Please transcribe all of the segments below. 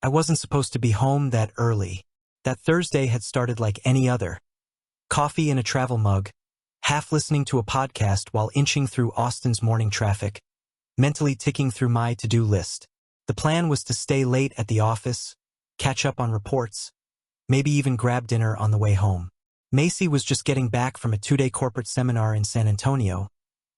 I wasn't supposed to be home that early. That Thursday had started like any other. Coffee in a travel mug, half listening to a podcast while inching through Austin's morning traffic, mentally ticking through my to-do list. The plan was to stay late at the office, catch up on reports, maybe even grab dinner on the way home. Macy was just getting back from a 2-day corporate seminar in San Antonio,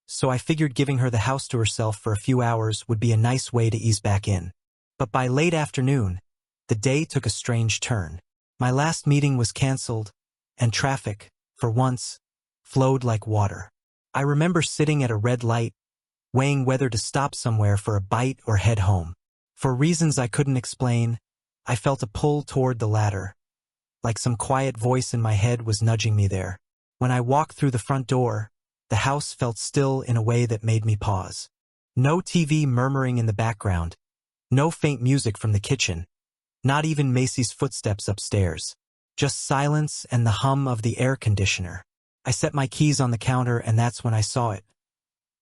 so I figured giving her the house to herself for a few hours would be a nice way to ease back in. But by late afternoon, the day took a strange turn. My last meeting was canceled, and traffic, for once, flowed like water. I remember sitting at a red light, weighing whether to stop somewhere for a bite or head home. For reasons I couldn't explain, I felt a pull toward the latter, like some quiet voice in my head was nudging me there. When I walked through the front door, the house felt still in a way that made me pause. No TV murmuring in the background, no faint music from the kitchen, not even Macy's footsteps upstairs. Just silence and the hum of the air conditioner. I set my keys on the counter and that's when I saw it.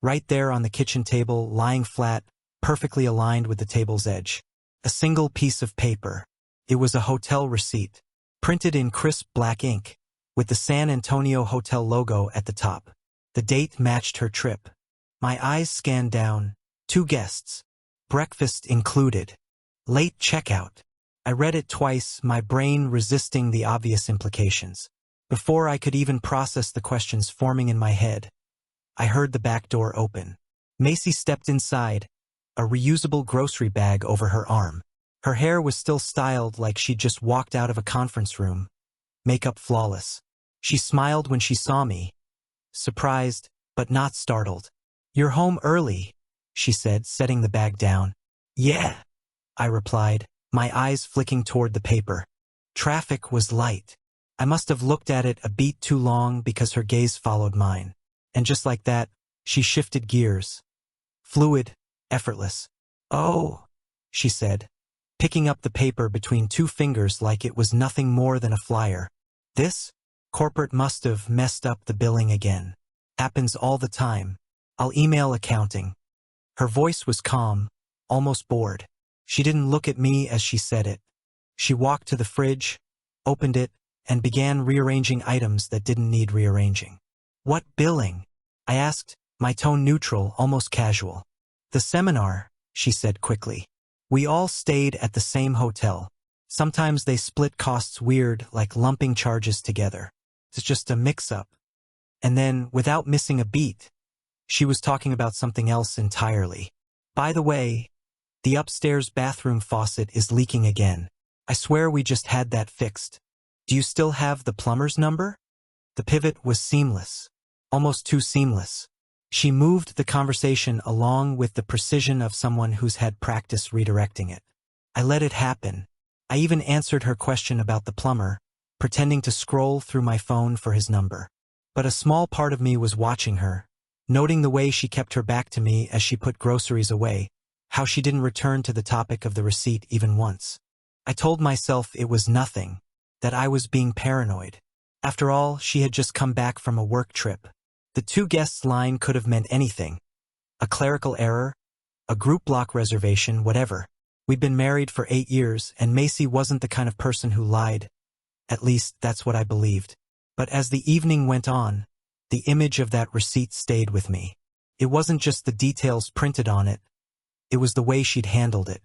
Right there on the kitchen table, lying flat, perfectly aligned with the table's edge. A single piece of paper. It was a hotel receipt, printed in crisp black ink, with the San Antonio hotel logo at the top. The date matched her trip. My eyes scanned down. 2 guests. Breakfast included. Late checkout. I read it twice, my brain resisting the obvious implications. Before I could even process the questions forming in my head, I heard the back door open. Macy stepped inside, a reusable grocery bag over her arm. Her hair was still styled like she'd just walked out of a conference room, makeup flawless. She smiled when she saw me, surprised but not startled. "You're home early," she said, setting the bag down. "Yeah," I replied, my eyes flicking toward the paper. Traffic was light. I must have looked at it a beat too long because her gaze followed mine. And just like that, she shifted gears. Fluid, effortless. "Oh," she said, picking up the paper between 2 fingers like it was nothing more than a flyer. "This? Corporate must have messed up the billing again. Happens all the time. I'll email accounting." Her voice was calm, almost bored. She didn't look at me as she said it. She walked to the fridge, opened it, and began rearranging items that didn't need rearranging. "What billing?" I asked, my tone neutral, almost casual. "The seminar," she said quickly. "We all stayed at the same hotel. Sometimes they split costs weird, like lumping charges together. It's just a mix-up." And then, without missing a beat, she was talking about something else entirely. "By the way, the upstairs bathroom faucet is leaking again. I swear we just had that fixed. Do you still have the plumber's number?" The pivot was seamless, almost too seamless. She moved the conversation along with the precision of someone who's had practice redirecting it. I let it happen. I even answered her question about the plumber, pretending to scroll through my phone for his number. But a small part of me was watching her, noting the way she kept her back to me as she put groceries away, how she didn't return to the topic of the receipt even once. I told myself it was nothing, that I was being paranoid. After all, she had just come back from a work trip. The 2 guests line could have meant anything. A clerical error, a group block reservation, whatever. We'd been married for 8 years, and Macy wasn't the kind of person who lied. At least, that's what I believed. But as the evening went on, the image of that receipt stayed with me. It wasn't just the details printed on it. It was the way she'd handled it.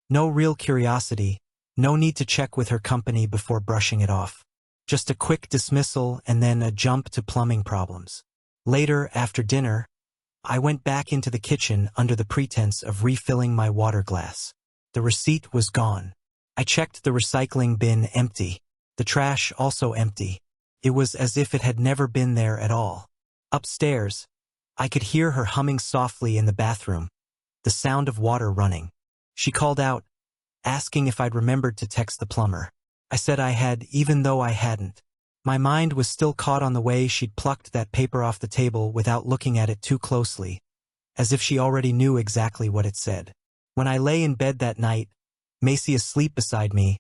No real curiosity, no need to check with her company before brushing it off. Just a quick dismissal and then a jump to plumbing problems. Later, after dinner, I went back into the kitchen under the pretense of refilling my water glass. The receipt was gone. I checked the recycling bin empty. The trash also empty. It was as if it had never been there at all. Upstairs, I could hear her humming softly in the bathroom, the sound of water running. She called out, asking if I'd remembered to text the plumber. I said I had, even though I hadn't. My mind was still caught on the way she'd plucked that paper off the table without looking at it too closely, as if she already knew exactly what it said. When I lay in bed that night, Macy asleep beside me,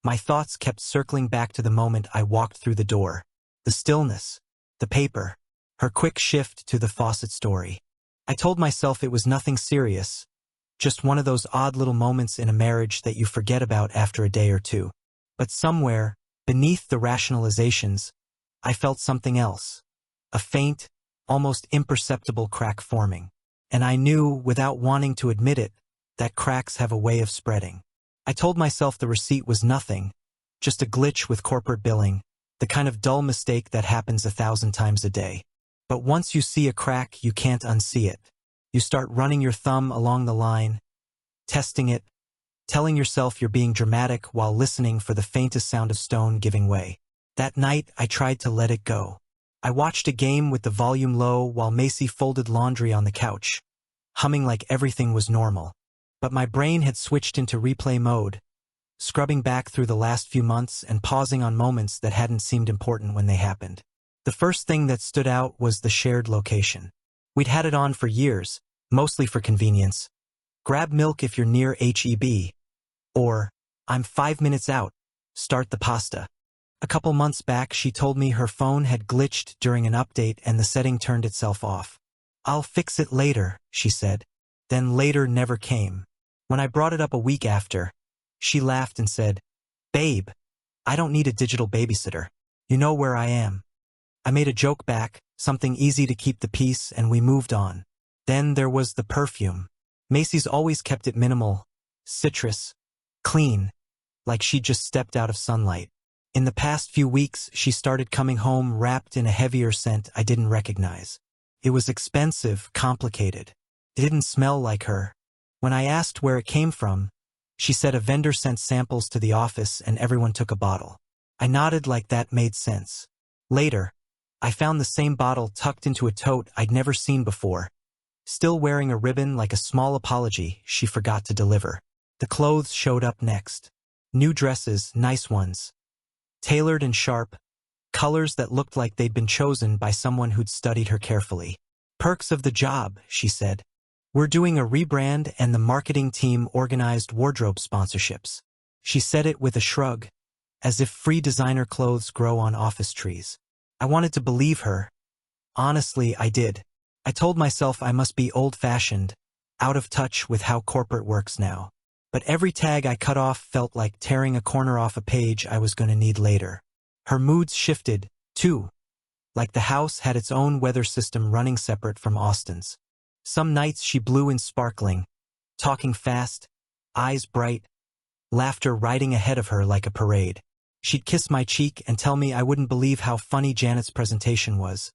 my thoughts kept circling back to the moment I walked through the door. The stillness, the paper, her quick shift to the faucet story. I told myself it was nothing serious, Just one of those odd little moments in a marriage that you forget about after a day or two. But somewhere, beneath the rationalizations, I felt something else. A faint, almost imperceptible crack forming. And I knew, without wanting to admit it, that cracks have a way of spreading. I told myself the receipt was nothing, just a glitch with corporate billing, the kind of dull mistake that happens 1,000 times a day. But once you see a crack, you can't unsee it. You start running your thumb along the line, testing it, telling yourself you're being dramatic while listening for the faintest sound of stone giving way. That night, I tried to let it go. I watched a game with the volume low while Macy folded laundry on the couch, humming like everything was normal. But my brain had switched into replay mode, scrubbing back through the last few months and pausing on moments that hadn't seemed important when they happened. The first thing that stood out was the shared location. We'd had it on for years, mostly for convenience. Grab milk if you're near HEB. Or, I'm 5 minutes out, start the pasta. A couple months back, she told me her phone had glitched during an update and the setting turned itself off. I'll fix it later, she said. Then later never came. When I brought it up a week after, she laughed and said, "Babe, I don't need a digital babysitter. You know where I am." I made a joke back, something easy to keep the peace, and we moved on. Then there was the perfume. Macy's always kept it minimal, citrus, clean, like she'd just stepped out of sunlight. In the past few weeks, she started coming home wrapped in a heavier scent I didn't recognize. It was expensive, complicated. It didn't smell like her. When I asked where it came from, she said a vendor sent samples to the office and everyone took a bottle. I nodded like that made sense. Later, I found the same bottle tucked into a tote I'd never seen before, still wearing a ribbon like a small apology she forgot to deliver. The clothes showed up next. New dresses, nice ones. Tailored and sharp, colors that looked like they'd been chosen by someone who'd studied her carefully. Perks of the job, she said. We're doing a rebrand and the marketing team organized wardrobe sponsorships. She said it with a shrug, as if free designer clothes grow on office trees. I wanted to believe her. Honestly, I did. I told myself I must be old-fashioned, out of touch with how corporate works now. But every tag I cut off felt like tearing a corner off a page I was going to need later. Her moods shifted, too. Like the house had its own weather system running separate from Austin's. Some nights she blew in sparkling, talking fast, eyes bright, laughter riding ahead of her like a parade. She'd kiss my cheek and tell me I wouldn't believe how funny Janet's presentation was,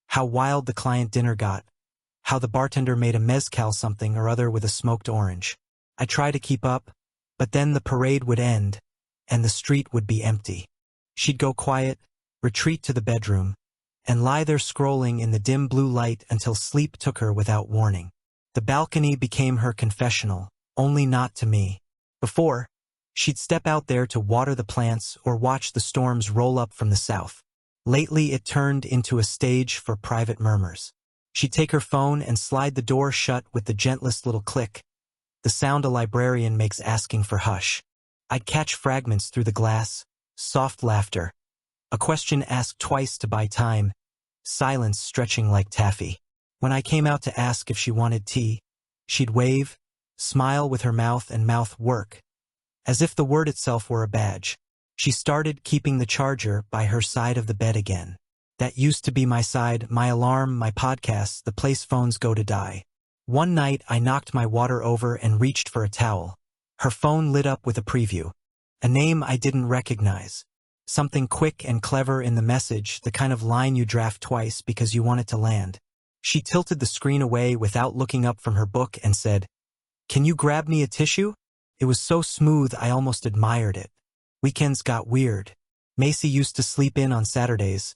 how wild the client dinner got, how the bartender made a mezcal something or other with a smoked orange. I tried to keep up, but then the parade would end, and the street would be empty. She'd go quiet, retreat to the bedroom, and lie there scrolling in the dim blue light until sleep took her without warning. The balcony became her confessional, only not to me. Before, she'd step out there to water the plants or watch the storms roll up from the south. Lately, it turned into a stage for private murmurs. She'd take her phone and slide the door shut with the gentlest little click, the sound a librarian makes asking for hush. I'd catch fragments through the glass, soft laughter, a question asked twice to buy time, silence stretching like taffy. When I came out to ask if she wanted tea, she'd wave, smile with her mouth and mouth work, as if the word itself were a badge. She started keeping the charger by her side of the bed again. That used to be my side, my alarm, my podcasts, the place phones go to die. One night I knocked my water over and reached for a towel. Her phone lit up with a preview. A name I didn't recognize. Something quick and clever in the message, the kind of line you draft twice because you want it to land. She tilted the screen away without looking up from her book and said, "Can you grab me a tissue?" It was so smooth I almost admired it. Weekends got weird. Macy used to sleep in on Saturdays,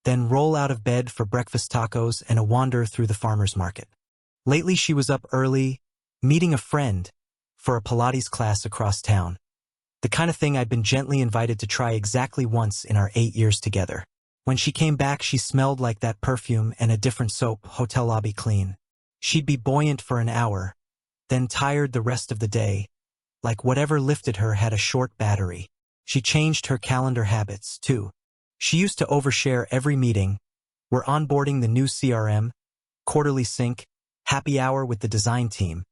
then roll out of bed for breakfast tacos and a wander through the farmer's market. Lately she was up early, meeting a friend, for a Pilates class across town. The kind of thing I'd been gently invited to try exactly once in our 8 years together. When she came back, she smelled like that perfume and a different soap, hotel lobby clean. She'd be buoyant for an hour, then tired the rest of the day, like whatever lifted her had a short battery. She changed her calendar habits, too. She used to overshare every meeting. We're onboarding the new CRM, quarterly sync, happy hour with the design team.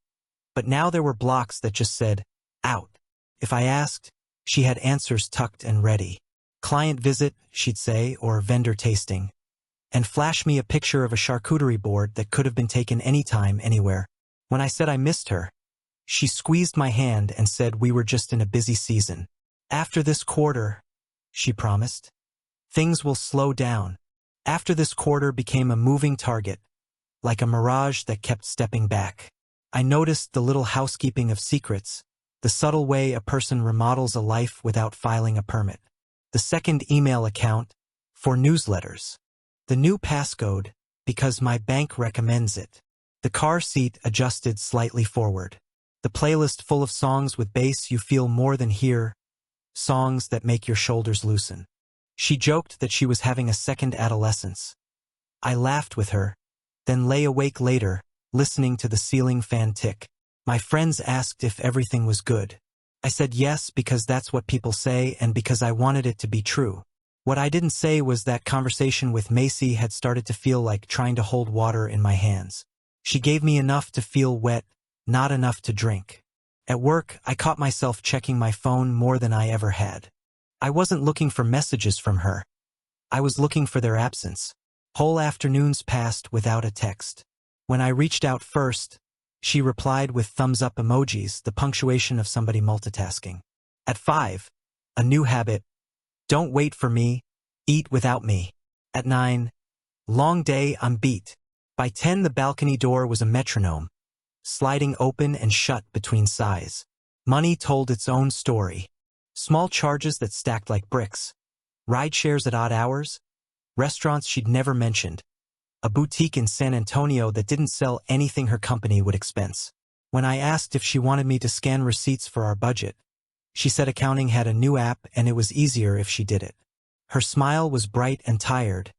But now there were blocks that just said, out. If I asked, she had answers tucked and ready. Client visit, she'd say, or vendor tasting. And flash me a picture of a charcuterie board that could have been taken anytime, anywhere. When I said I missed her, she squeezed my hand and said we were just in a busy season. After this quarter, she promised, things will slow down. After this quarter became a moving target, like a mirage that kept stepping back. I noticed the little housekeeping of secrets, the subtle way a person remodels a life without filing a permit. The second email account, for newsletters. The new passcode, because my bank recommends it. The car seat adjusted slightly forward. The playlist full of songs with bass you feel more than hear, songs that make your shoulders loosen. She joked that she was having a second adolescence. I laughed with her, then lay awake later, listening to the ceiling fan tick. My friends asked if everything was good. I said yes because that's what people say and because I wanted it to be true. What I didn't say was that conversation with Macy had started to feel like trying to hold water in my hands. She gave me enough to feel wet, not enough to drink. At work, I caught myself checking my phone more than I ever had. I wasn't looking for messages from her. I was looking for their absence. Whole afternoons passed without a text. When I reached out first, she replied with thumbs-up emojis, the punctuation of somebody multitasking. At 5, a new habit, don't wait for me, eat without me. At 9, long day, I'm beat. By 10, the balcony door was a metronome, sliding open and shut between sighs. Money told its own story. Small charges that stacked like bricks. Ride shares at odd hours. Restaurants she'd never mentioned. A boutique in San Antonio that didn't sell anything her company would expense. When I asked if she wanted me to scan receipts for our budget, she said accounting had a new app and it was easier if she did it. Her smile was bright and tired,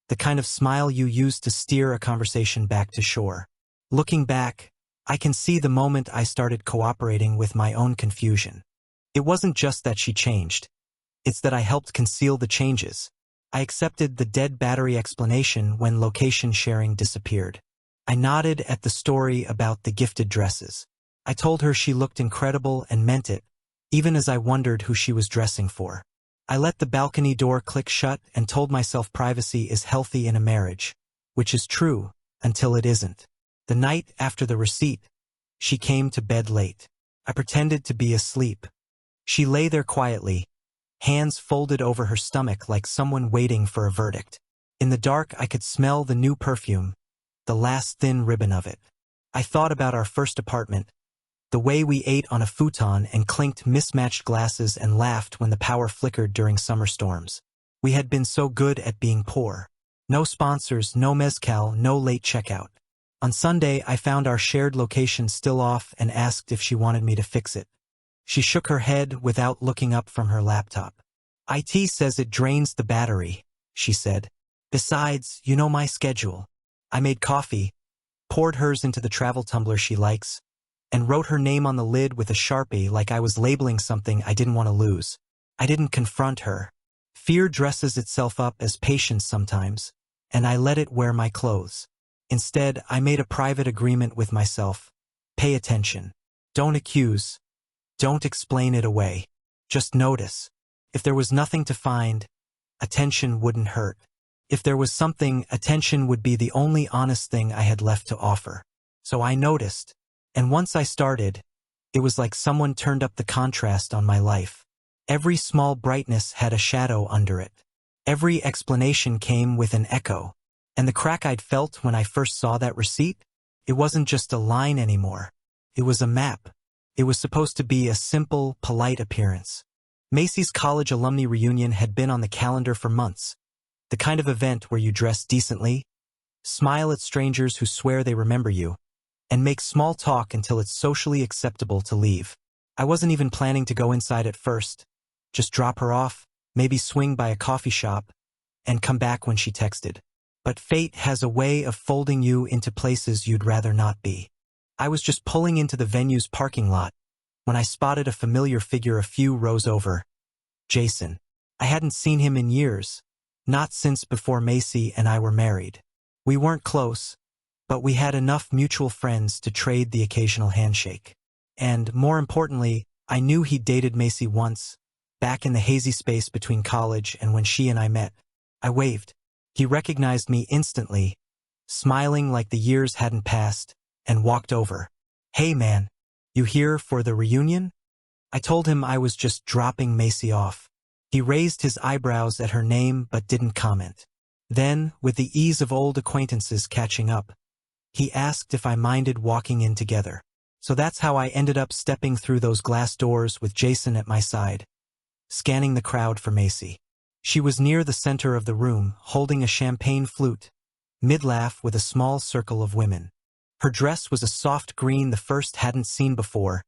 the kind of smile you use to steer a conversation back to shore. Looking back, I can see the moment I started cooperating with my own confusion. It wasn't just that she changed. It's that I helped conceal the changes. I accepted the dead battery explanation when location sharing disappeared. I nodded at the story about the gifted dresses. I told her she looked incredible and meant it, even as I wondered who she was dressing for. I let the balcony door click shut and told myself privacy is healthy in a marriage, which is true until it isn't. The night after the receipt, she came to bed late. I pretended to be asleep. She lay there quietly, hands folded over her stomach like someone waiting for a verdict. In the dark, I could smell the new perfume, the last thin ribbon of it. I thought about our first apartment, the way we ate on a futon and clinked mismatched glasses and laughed when the power flickered during summer storms. We had been so good at being poor. No sponsors, no mezcal, no late checkout. On Sunday, I found our shared location still off and asked if she wanted me to fix it. She shook her head without looking up from her laptop. IT says it drains the battery, she said. Besides, you know my schedule. I made coffee, poured hers into the travel tumbler she likes, and wrote her name on the lid with a Sharpie like I was labeling something I didn't want to lose. I didn't confront her. Fear dresses itself up as patience sometimes, and I let it wear my clothes. Instead, I made a private agreement with myself. Pay attention. Don't accuse. Don't explain it away. Just notice. If there was nothing to find, attention wouldn't hurt. If there was something, attention would be the only honest thing I had left to offer. So I noticed. And once I started, it was like someone turned up the contrast on my life. Every small brightness had a shadow under it. Every explanation came with an echo. And the crack I'd felt when I first saw that receipt, it wasn't just a line anymore. It was a map. It was supposed to be a simple, polite appearance. Macy's college alumni reunion had been on the calendar for months. The kind of event where you dress decently, smile at strangers who swear they remember you, and make small talk until it's socially acceptable to leave. I wasn't even planning to go inside at first. Just drop her off, maybe swing by a coffee shop, and come back when she texted. But fate has a way of folding you into places you'd rather not be. I was just pulling into the venue's parking lot when I spotted a familiar figure a few rows over. Jason. I hadn't seen him in years, not since before Macy and I were married. We weren't close, but we had enough mutual friends to trade the occasional handshake. And, more importantly, I knew he'd dated Macy once, back in the hazy space between college and when she and I met. I waved. He recognized me instantly, smiling like the years hadn't passed, and walked over. "Hey man, you here for the reunion?" I told him I was just dropping Macy off. He raised his eyebrows at her name but didn't comment. Then, with the ease of old acquaintances catching up, he asked if I minded walking in together. So that's how I ended up stepping through those glass doors with Jason at my side, scanning the crowd for Macy. She was near the center of the room, holding a champagne flute, mid-laugh with a small circle of women. Her dress was a soft green the first hadn't seen before,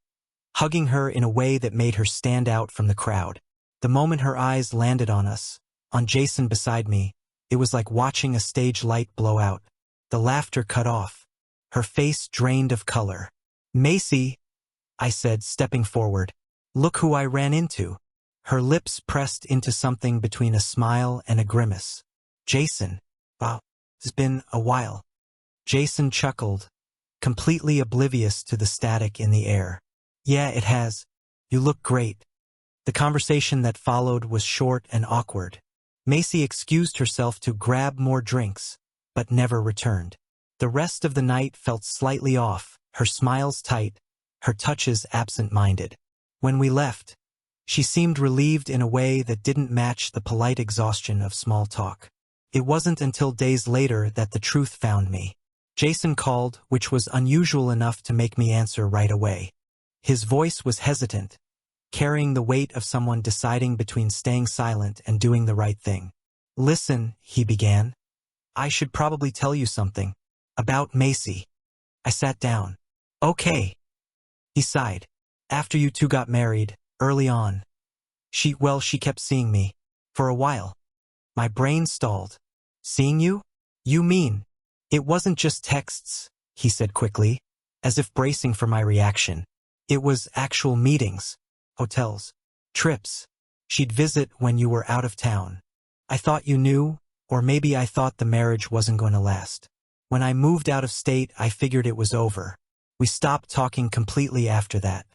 hugging her in a way that made her stand out from the crowd. The moment her eyes landed on us, on Jason beside me, it was like watching a stage light blow out. The laughter cut off. Her face drained of color. "Macy," I said, stepping forward. "Look who I ran into." Her lips pressed into something between a smile and a grimace. "Jason. Wow, it's been a while." Jason chuckled, completely oblivious to the static in the air. "Yeah, it has. You look great." The conversation that followed was short and awkward. Macy excused herself to grab more drinks, but never returned. The rest of the night felt slightly off, her smiles tight, her touches absent-minded. When we left, she seemed relieved in a way that didn't match the polite exhaustion of small talk. It wasn't until days later that the truth found me. Jason called, which was unusual enough to make me answer right away. His voice was hesitant, carrying the weight of someone deciding between staying silent and doing the right thing. "Listen," he began. "I should probably tell you something. About Macy." I sat down. "Okay." He sighed. "After you two got married, early on, she kept seeing me. For a while." My brain stalled. "Seeing you? You mean?" "It wasn't just texts," he said quickly, as if bracing for my reaction. "It was actual meetings, hotels, trips. She'd visit when you were out of town. I thought you knew, or maybe I thought the marriage wasn't going to last. When I moved out of state, I figured it was over. We stopped talking completely after that."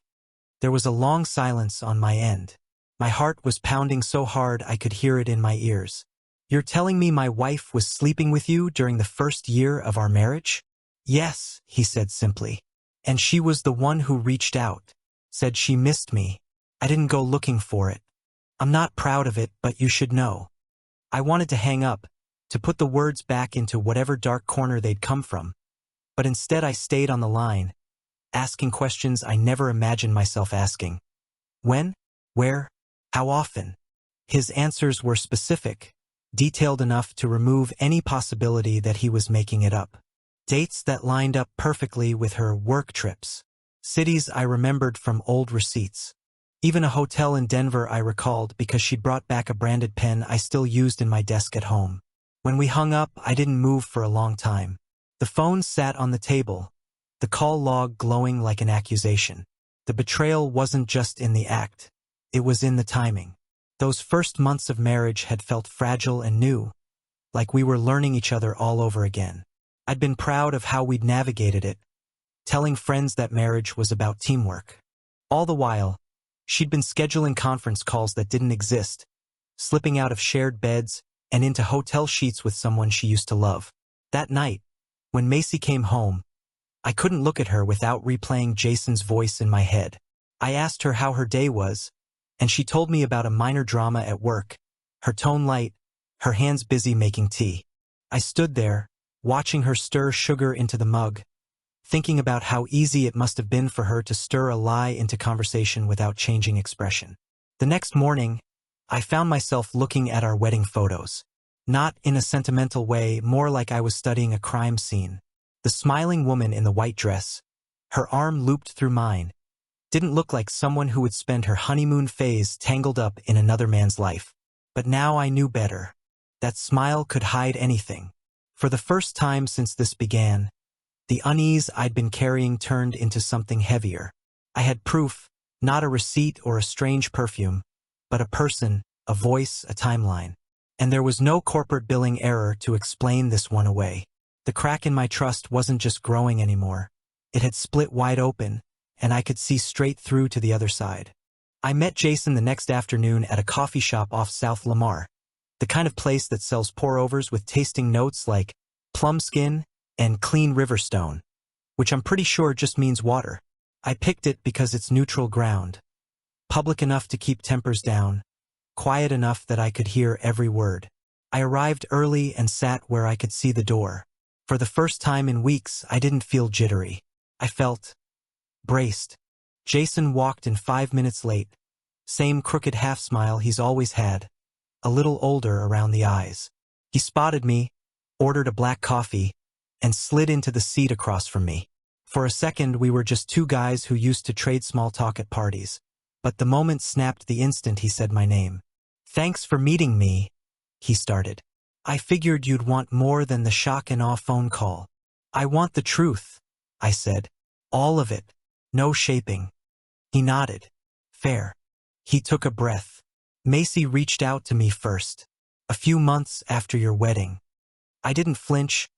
There was a long silence on my end. My heart was pounding so hard I could hear it in my ears. "You're telling me my wife was sleeping with you during the first year of our marriage?" "Yes," he said simply. "And she was the one who reached out, said she missed me. I didn't go looking for it. I'm not proud of it, but you should know." I wanted to hang up, to put the words back into whatever dark corner they'd come from, but instead I stayed on the line, asking questions I never imagined myself asking. When? Where? How often? His answers were specific, detailed enough to remove any possibility that he was making it up. Dates that lined up perfectly with her work trips. Cities I remembered from old receipts. Even a hotel in Denver I recalled because she'd brought back a branded pen I still used in my desk at home. When we hung up, I didn't move for a long time. The phone sat on the table, the call log glowing like an accusation. The betrayal wasn't just in the act, it was in the timing. Those first months of marriage had felt fragile and new, like we were learning each other all over again. I'd been proud of how we'd navigated it, telling friends that marriage was about teamwork. All the while, she'd been scheduling conference calls that didn't exist, slipping out of shared beds and into hotel sheets with someone she used to love. That night, when Macy came home, I couldn't look at her without replaying Jason's voice in my head. I asked her how her day was, and she told me about a minor drama at work, her tone light, her hands busy making tea. I stood there, watching her stir sugar into the mug, thinking about how easy it must have been for her to stir a lie into conversation without changing expression. The next morning, I found myself looking at our wedding photos. Not in a sentimental way, more like I was studying a crime scene. The smiling woman in the white dress, her arm looped through mine, didn't look like someone who would spend her honeymoon phase tangled up in another man's life. But now I knew better. That smile could hide anything. For the first time since this began, the unease I'd been carrying turned into something heavier. I had proof, not a receipt or a strange perfume, but a person, a voice, a timeline. And there was no corporate billing error to explain this one away. The crack in my trust wasn't just growing anymore. It had split wide open, and I could see straight through to the other side. I met Jason the next afternoon at a coffee shop off South Lamar, the kind of place that sells pour-overs with tasting notes like plum skin and clean river stone, which I'm pretty sure just means water. I picked it because it's neutral ground, public enough to keep tempers down, quiet enough that I could hear every word. I arrived early and sat where I could see the door. For the first time in weeks, I didn't feel jittery. I felt braced. Jason walked in 5 minutes late. Same crooked half-smile he's always had, a little older around the eyes. He spotted me, ordered a black coffee, and slid into the seat across from me. For a second, we were just two guys who used to trade small talk at parties. But the moment snapped the instant he said my name. "Thanks for meeting me," he started. "I figured you'd want more than the shock and awe phone call." "I want the truth," I said. "All of it. No shaping." He nodded. "Fair." He took a breath. "Macy reached out to me first. A few months after your wedding." I didn't flinch,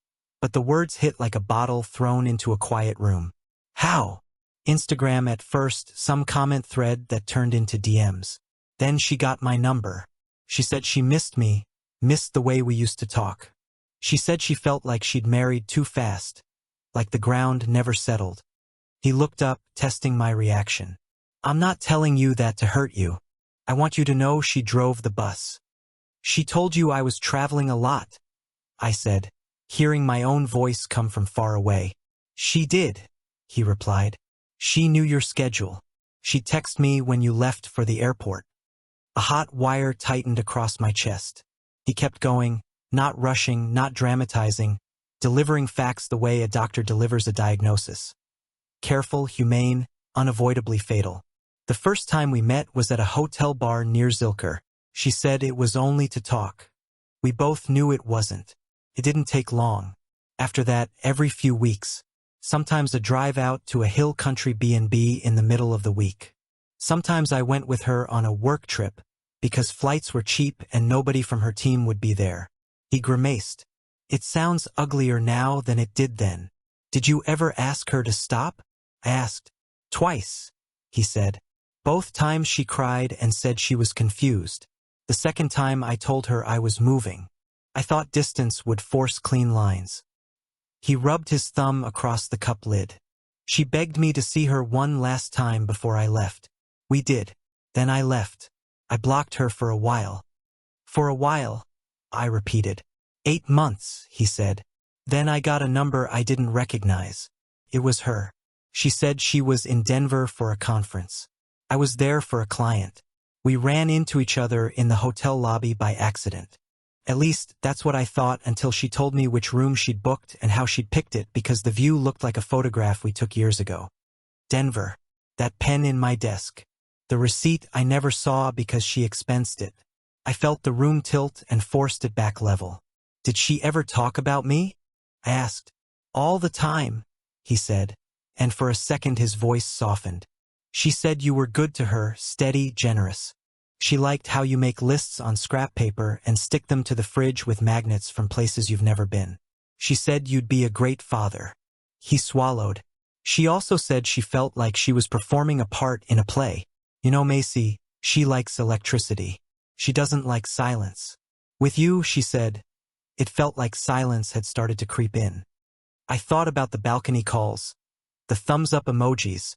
but the words hit like a bottle thrown into a quiet room. "How?" "Instagram at first, some comment thread that turned into DMs. Then she got my number. She said she missed me, missed the way we used to talk. She said she felt like she'd married too fast, like the ground never settled." He looked up, testing my reaction. "I'm not telling you that to hurt you. I want you to know she drove the bus." "She told you I was traveling a lot," I said, hearing my own voice come from far away. "She did," he replied. "She knew your schedule. She texted me when you left for the airport." A hot wire tightened across my chest. He kept going, not rushing, not dramatizing, delivering facts the way a doctor delivers a diagnosis. Careful, humane, unavoidably fatal. "The first time we met was at a hotel bar near Zilker. She said it was only to talk. We both knew it wasn't. It didn't take long. After that, every few weeks. Sometimes a drive out to a hill country B&B in the middle of the week. Sometimes I went with her on a work trip because flights were cheap and nobody from her team would be there." He grimaced. "It sounds uglier now than it did then. Did you ever ask her to stop?" I asked. "Twice," he said. "Both times she cried and said she was confused. The second time I told her I was moving. I thought distance would force clean lines." He rubbed his thumb across the cup lid. "She begged me to see her one last time before I left. We did. Then I left. I blocked her for a while." "For a while," I repeated. 8 months, he said. "Then I got a number I didn't recognize. It was her. She said she was in Denver for a conference. I was there for a client. We ran into each other in the hotel lobby by accident. At least, that's what I thought until she told me which room she'd booked and how she'd picked it because the view looked like a photograph we took years ago. Denver. That pen in my desk. The receipt I never saw because she expensed it. I felt the room tilt and forced it back level. Did she ever talk about me?" I asked. "All the time," he said, and for a second his voice softened. "She said you were good to her, steady, generous. She liked how you make lists on scrap paper and stick them to the fridge with magnets from places you've never been. She said you'd be a great father." He swallowed. "She also said she felt like she was performing a part in a play. You know, Macy, she likes electricity. She doesn't like silence. With you," she said, "it felt like silence had started to creep in." I thought about the balcony calls, the thumbs-up emojis,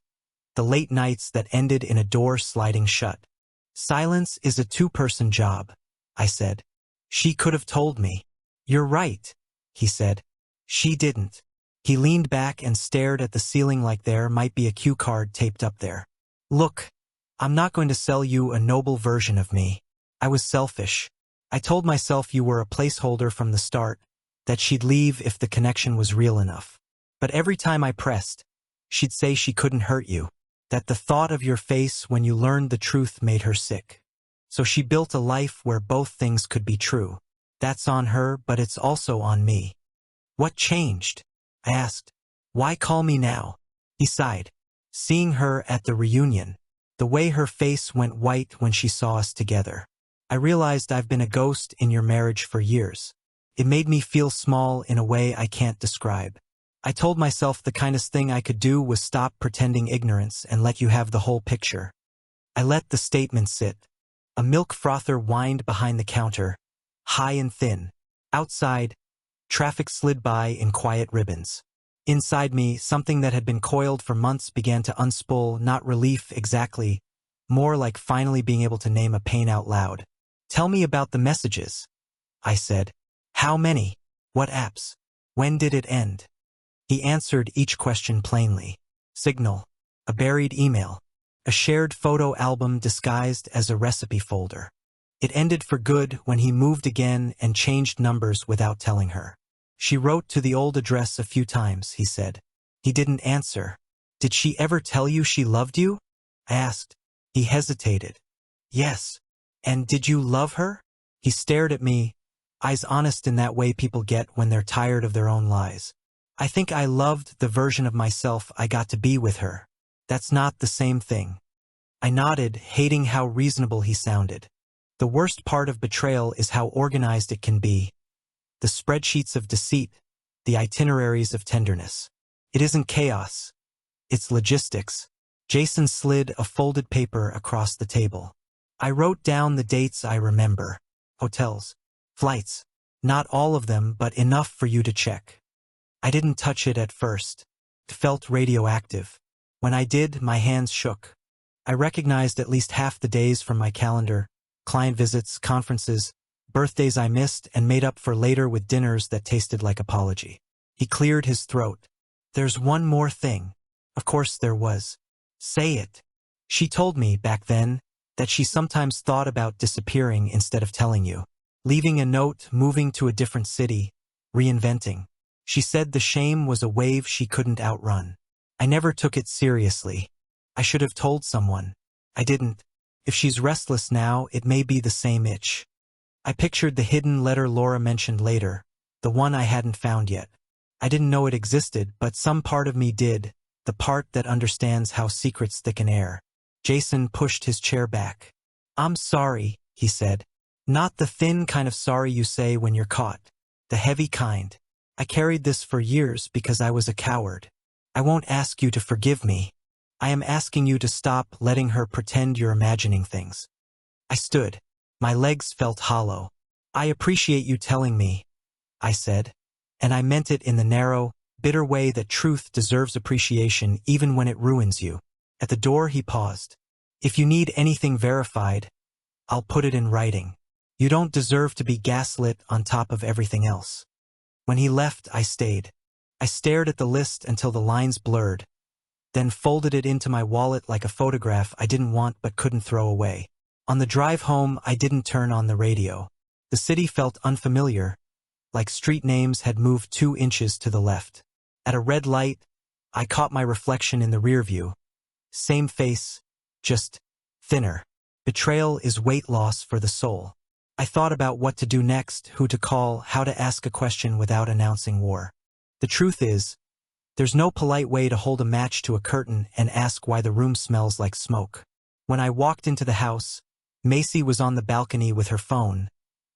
the late nights that ended in a door sliding shut. "Silence is a two-person job," I said. "She could have told me." "You're right," he said. "She didn't." He leaned back and stared at the ceiling like there might be a cue card taped up there. "Look, I'm not going to sell you a noble version of me. I was selfish. I told myself you were a placeholder from the start, that she'd leave if the connection was real enough. But every time I pressed, she'd say she couldn't hurt you, that the thought of your face when you learned the truth made her sick. So she built a life where both things could be true. That's on her, but it's also on me." "What changed?" I asked. "Why call me now?" He sighed. "Seeing her at the reunion, the way her face went white when she saw us together. I realized I've been a ghost in your marriage for years. It made me feel small in a way I can't describe. I told myself the kindest thing I could do was stop pretending ignorance and let you have the whole picture. I let the statement sit. A milk frother whined behind the counter, high and thin. Outside, traffic slid by in quiet ribbons. Inside me, something that had been coiled for months began to unspool, not relief exactly, more like finally being able to name a pain out loud. "Tell me about the messages," I said. "How many? What apps? When did it end?" He answered each question plainly. Signal, a buried email, a shared photo album disguised as a recipe folder. It ended for good when he moved again and changed numbers without telling her. "She wrote to the old address a few times," he said. He didn't answer. "Did she ever tell you she loved you?" I asked. He hesitated. "Yes." "And did you love her?" He stared at me, eyes honest in that way people get when they're tired of their own lies. "I think I loved the version of myself I got to be with her. That's not the same thing." I nodded, hating how reasonable he sounded. The worst part of betrayal is how organized it can be. The spreadsheets of deceit, the itineraries of tenderness. It isn't chaos. It's logistics. Jason slid a folded paper across the table. I wrote down the dates I remember. Hotels. Flights. Not all of them, but enough for you to check. I didn't touch it at first. It felt radioactive. When I did, my hands shook. I recognized at least half the days from my calendar, client visits, conferences, birthdays I missed, and made up for later with dinners that tasted like apology. He cleared his throat. "There's one more thing." Of course there was. "Say it." "She told me, back then, that she sometimes thought about disappearing instead of telling you. Leaving a note, moving to a different city, reinventing. She said the shame was a wave she couldn't outrun. I never took it seriously. I should have told someone. I didn't. If she's restless now, it may be the same itch." I pictured the hidden letter Laura mentioned later, the one I hadn't found yet. I didn't know it existed, but some part of me did, the part that understands how secrets thicken air. Jason pushed his chair back. "I'm sorry," he said. "Not the thin kind of sorry you say when you're caught. The heavy kind. I carried this for years because I was a coward. I won't ask you to forgive me. I am asking you to stop letting her pretend you're imagining things." I stood. My legs felt hollow. "I appreciate you telling me," I said. And I meant it in the narrow, bitter way that truth deserves appreciation even when it ruins you. At the door he paused. "If you need anything verified, I'll put it in writing. You don't deserve to be gaslit on top of everything else." When he left, I stayed. I stared at the list until the lines blurred, then folded it into my wallet like a photograph I didn't want but couldn't throw away. On the drive home, I didn't turn on the radio. The city felt unfamiliar, like street names had moved 2 inches to the left. At a red light, I caught my reflection in the rear view. Same face, just thinner. Betrayal is weight loss for the soul. I thought about what to do next, who to call, how to ask a question without announcing war. The truth is, there's no polite way to hold a match to a curtain and ask why the room smells like smoke. When I walked into the house, Macy was on the balcony with her phone.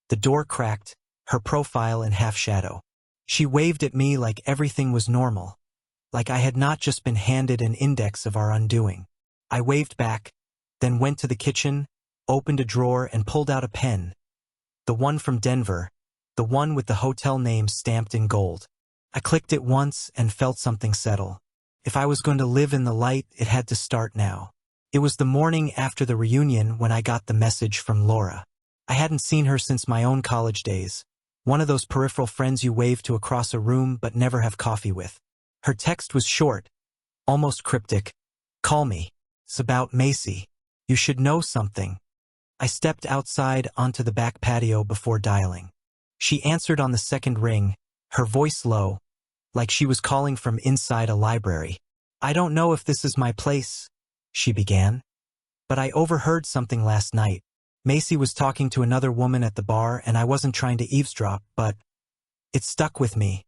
The door cracked, her profile in half shadow. She waved at me like everything was normal, like I had not just been handed an index of our undoing. I waved back, then went to the kitchen, opened a drawer and pulled out a pen. The one from Denver, the one with the hotel name stamped in gold. I clicked it once and felt something settle. If I was going to live in the light, it had to start now. It was the morning after the reunion when I got the message from Laura. I hadn't seen her since my own college days. One of those peripheral friends you wave to across a room but never have coffee with. Her text was short, almost cryptic. "Call me. It's about Macy. You should know something." I stepped outside onto the back patio before dialing. She answered on the second ring, her voice low, like she was calling from inside a library. "I don't know if this is my place," she began. "But I overheard something last night. Macy was talking to another woman at the bar and I wasn't trying to eavesdrop, but it stuck with me."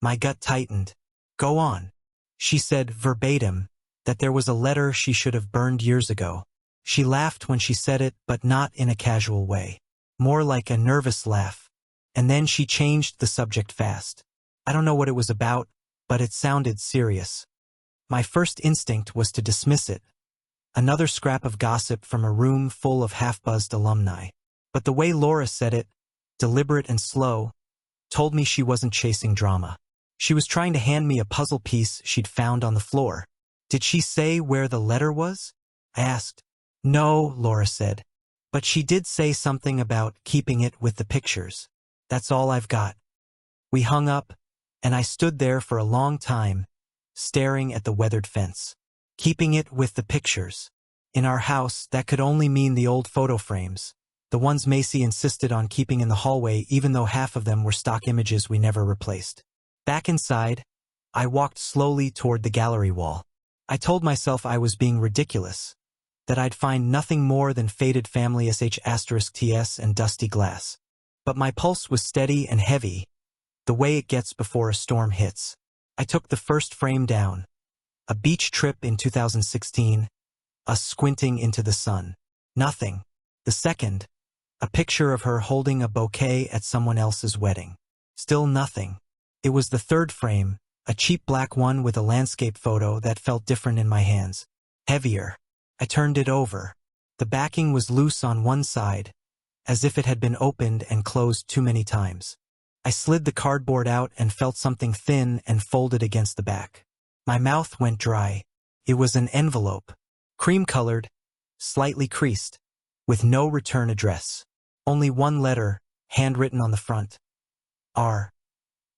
My gut tightened. "Go on." She said verbatim that there was a letter she should have burned years ago. She laughed when she said it, but not in a casual way. More like a nervous laugh. And then she changed the subject fast. I don't know what it was about, but it sounded serious. My first instinct was to dismiss it. Another scrap of gossip from a room full of half-buzzed alumni. But the way Laura said it, deliberate and slow, told me she wasn't chasing drama. She was trying to hand me a puzzle piece she'd found on the floor. Did she say where the letter was? I asked. No, Laura said. But she did say something about keeping it with the pictures. That's all I've got. We hung up, and I stood there for a long time, staring at the weathered fence. Keeping it with the pictures. In our house, that could only mean the old photo frames, the ones Macy insisted on keeping in the hallway even though half of them were stock images we never replaced. Back inside, I walked slowly toward the gallery wall. I told myself I was being ridiculous, that I'd find nothing more than faded family *TS and dusty glass. But my pulse was steady and heavy, the way it gets before a storm hits. I took the first frame down. A beach trip in 2016, us squinting into the sun. Nothing. The second, a picture of her holding a bouquet at someone else's wedding. Still nothing. It was the third frame, a cheap black one with a landscape photo that felt different in my hands. Heavier. I turned it over. The backing was loose on one side, as if it had been opened and closed too many times. I slid the cardboard out and felt something thin and folded against the back. My mouth went dry. It was an envelope, cream-colored, slightly creased, with no return address. Only one letter, handwritten on the front. R.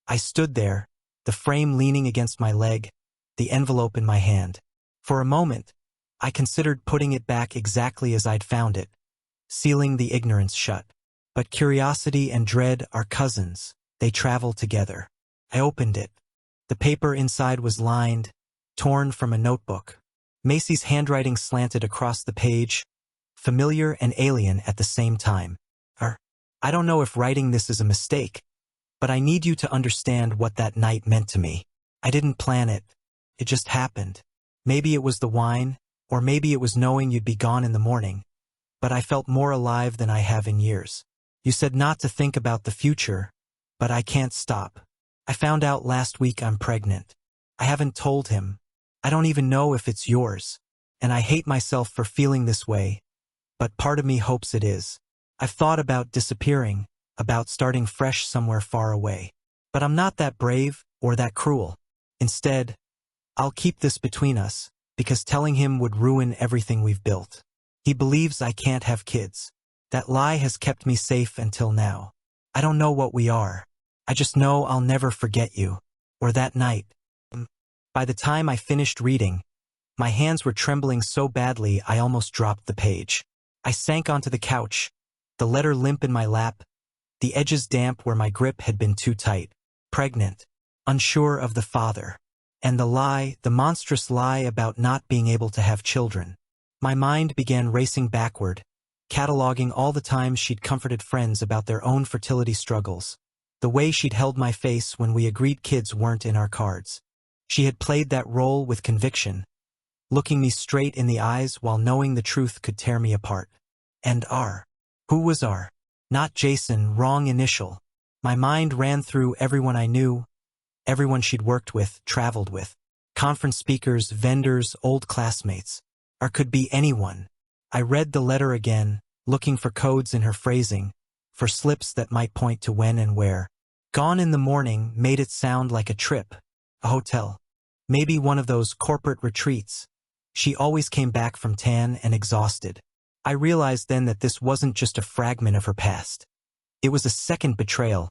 I stood there, the frame leaning against my leg, the envelope in my hand. For a moment, I considered putting it back exactly as I'd found it, sealing the ignorance shut. But curiosity and dread are cousins. They travel together. I opened it. The paper inside was lined, torn from a notebook. Macy's handwriting slanted across the page, familiar and alien at the same time. I don't know if writing this is a mistake, but I need you to understand what that night meant to me. I didn't plan it. It just happened. Maybe it was the wine, or maybe it was knowing you'd be gone in the morning, but I felt more alive than I have in years. You said not to think about the future, but I can't stop. I found out last week I'm pregnant. I haven't told him. I don't even know if it's yours. And I hate myself for feeling this way, but part of me hopes it is. I've thought about disappearing, about starting fresh somewhere far away. But I'm not that brave or that cruel. Instead, I'll keep this between us, because telling him would ruin everything we've built. He believes I can't have kids. That lie has kept me safe until now. I don't know what we are. I just know I'll never forget you. Or that night. By the time I finished reading, my hands were trembling so badly I almost dropped the page. I sank onto the couch, the letter limp in my lap, the edges damp where my grip had been too tight. Pregnant. Unsure of the father. And the lie, the monstrous lie about not being able to have children. My mind began racing backward, cataloging all the times she'd comforted friends about their own fertility struggles. The way she'd held my face when we agreed kids weren't in our cards. She had played that role with conviction, looking me straight in the eyes while knowing the truth could tear me apart. And R. Who was R? Not Jason, wrong initial. My mind ran through everyone I knew, everyone she'd worked with, traveled with. Conference speakers, vendors, old classmates. Or could be anyone. I read the letter again, looking for codes in her phrasing, for slips that might point to when and where. Gone in the morning made it sound like a trip, a hotel. Maybe one of those corporate retreats. She always came back from tan and exhausted. I realized then that this wasn't just a fragment of her past. It was a second betrayal,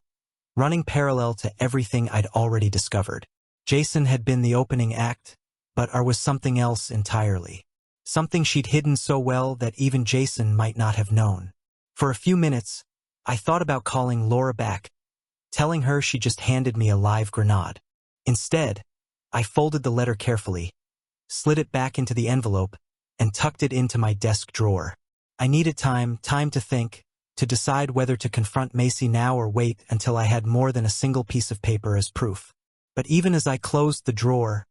running parallel to everything I'd already discovered. Jason had been the opening act, but R was something else entirely. Something she'd hidden so well that even Jason might not have known. For a few minutes, I thought about calling Laura back, telling her she just handed me a live grenade. Instead, I folded the letter carefully, slid it back into the envelope, and tucked it into my desk drawer. I needed time to think, to decide whether to confront Macy now or wait until I had more than a single piece of paper as proof. But even as I closed the drawer,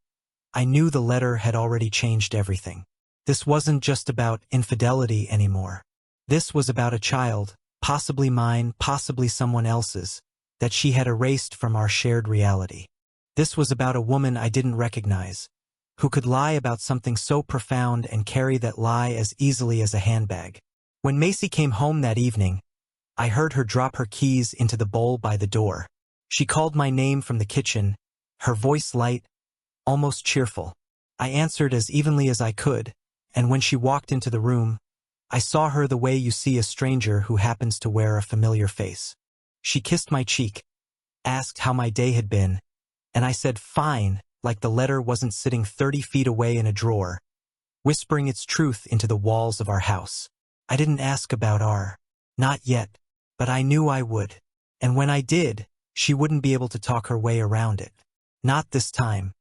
I knew the letter had already changed everything. This wasn't just about infidelity anymore. This was about a child, possibly mine, possibly someone else's, that she had erased from our shared reality. This was about a woman I didn't recognize, who could lie about something so profound and carry that lie as easily as a handbag. When Macy came home that evening, I heard her drop her keys into the bowl by the door. She called my name from the kitchen, her voice light, almost cheerful. I answered as evenly as I could, and when she walked into the room, I saw her the way you see a stranger who happens to wear a familiar face. She kissed my cheek, asked how my day had been, and I said fine, like the letter wasn't sitting 30 feet away in a drawer, whispering its truth into the walls of our house. I didn't ask about our, not yet, but I knew I would. And when I did, she wouldn't be able to talk her way around it. Not this time.